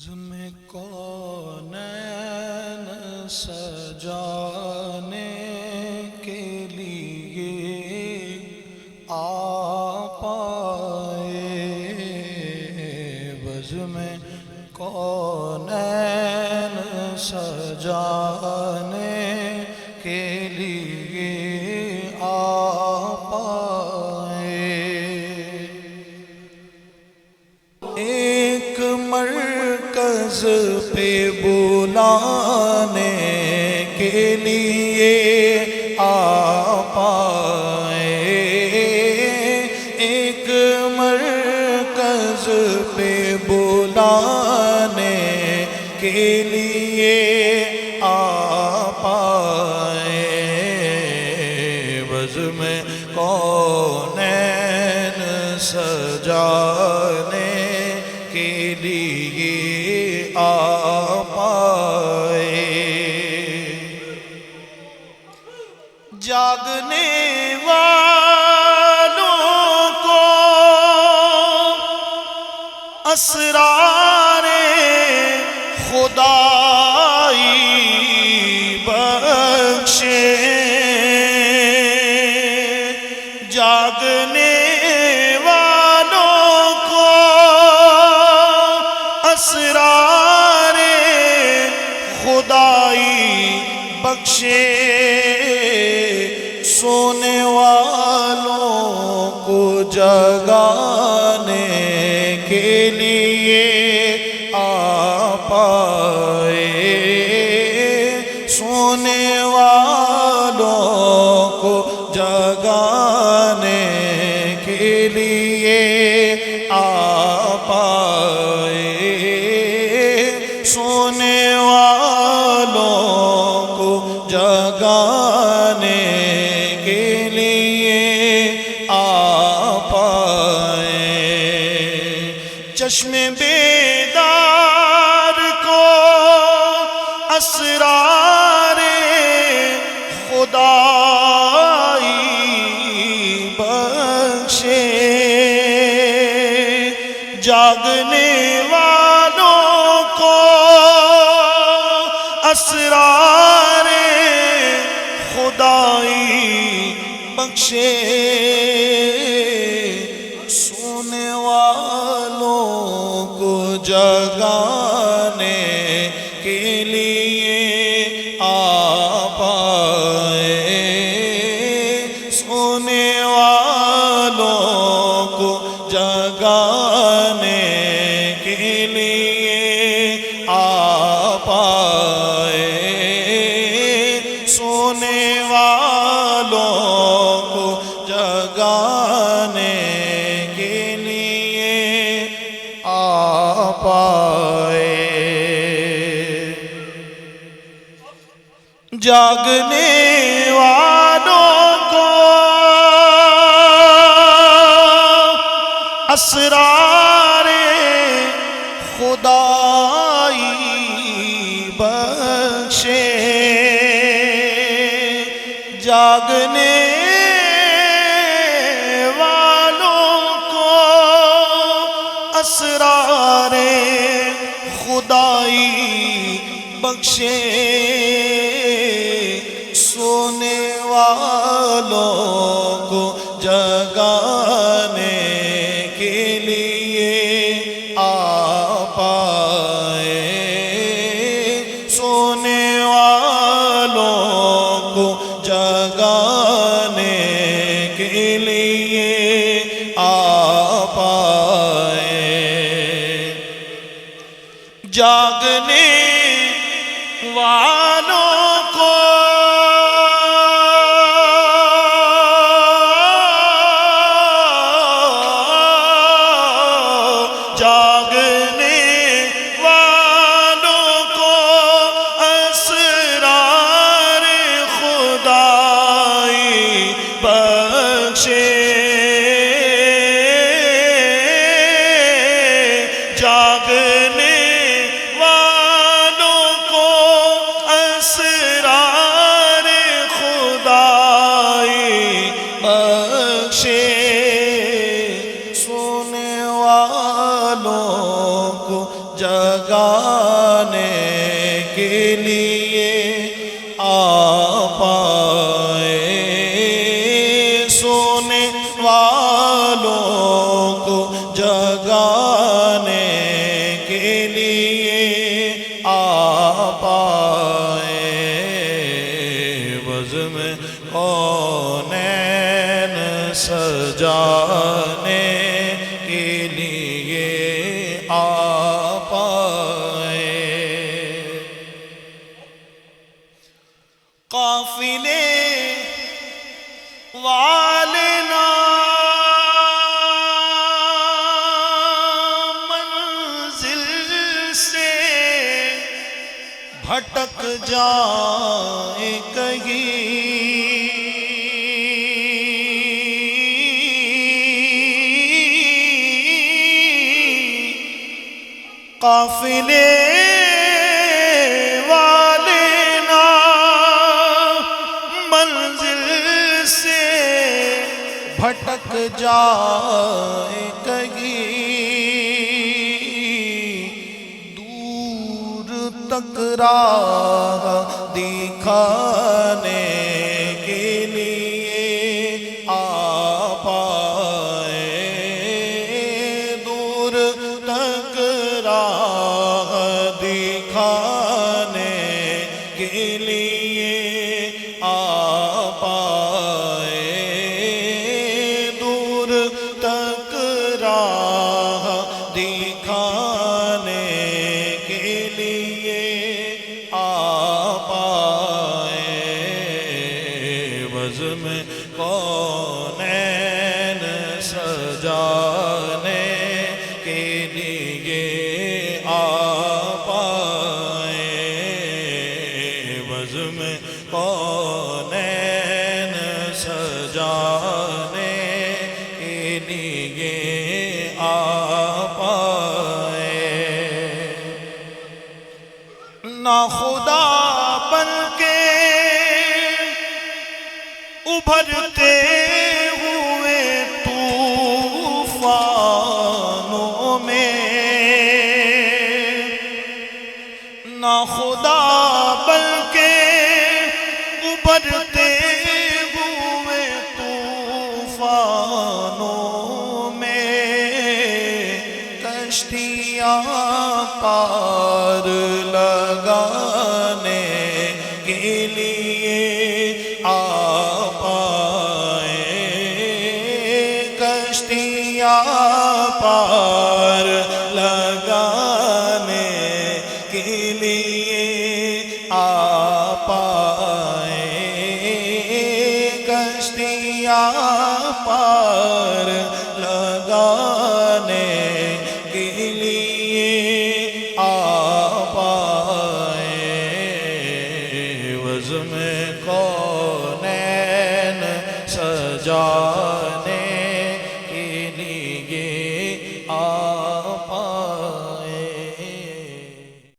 بزم کونین سجانے کے لیے آپ آئے، بزم کونین سجانے کے لیے آپ آئے۔ ایک مرکز پہ بلانے کے لیے آپ آئے، ایک مرکز پہ بلانے کے لیے آپ آئے، بزم کونین سجانے کے لیے آپ آئے۔ جاگنے والوں کو اسرار خدائی بخشے، جاگنے والوں کو اسرار خدائی بخشے، سونے والوں کو جگانے کے لیے آپ آئے، سونے والوں کو جگانے کے لیے آپ آئے، سونے والوں کو جگانے کے لیے آپ آئے۔ چشم بیدار کو اسرار خدائی بخشے، جاگنے والوں کو اسرار خدائی بخشے، سونے والوں کو جگانے کے لیے آپ آئے، سونے والوں کو جگانے کے لیے آپ آئے، سونے والوں کو جگانے کے لیے آپ آئے۔ جاگنے والوں کو اسرار خدائی بخشے، جاگنے والوں کو اسرار خدائی بخشے، سونے والوں کو جگانے کے لیے آپ آئے، سونے والوں کو جگانے کے لیے آپ آئے۔ جاگنے والوں کو جاگنے والوں کو اسرار خدائی بخشے، جاگنے والوں کو جگانے کے لیے آ پائے، سونے والوں کو جگانے کے لیے آ پائے، بزم کونین سجانے کے لیے آ پائے۔ قافلے والے منزل سے بھٹک جائیں کہیں، قافلے والے نا منزل سے بھٹک جائے کہیں، دور تک راہ دکھانے کے لیے آ پائے، دور تک راہ دکھانے کے لیے آ پائے، دور تک راہ دکھانے کے لیے آ پائے، بزم کونین سجانے کے لیے آ پائے، بزم کونین سجانے کے لیے آ پائے، نہ خدا بن کے ابھرتے ہوئے طوفانوں میں، نہ خدا بلکہ ابھرتے ہوئے طوفانوں میں، کشتیاں پار لگانے کے لیے آ پائے، کشتیاں پار لگانے کے لیے آ پائے، کشتیاں پار لگانے کے لیے آ پائے، بزم کونین سجانے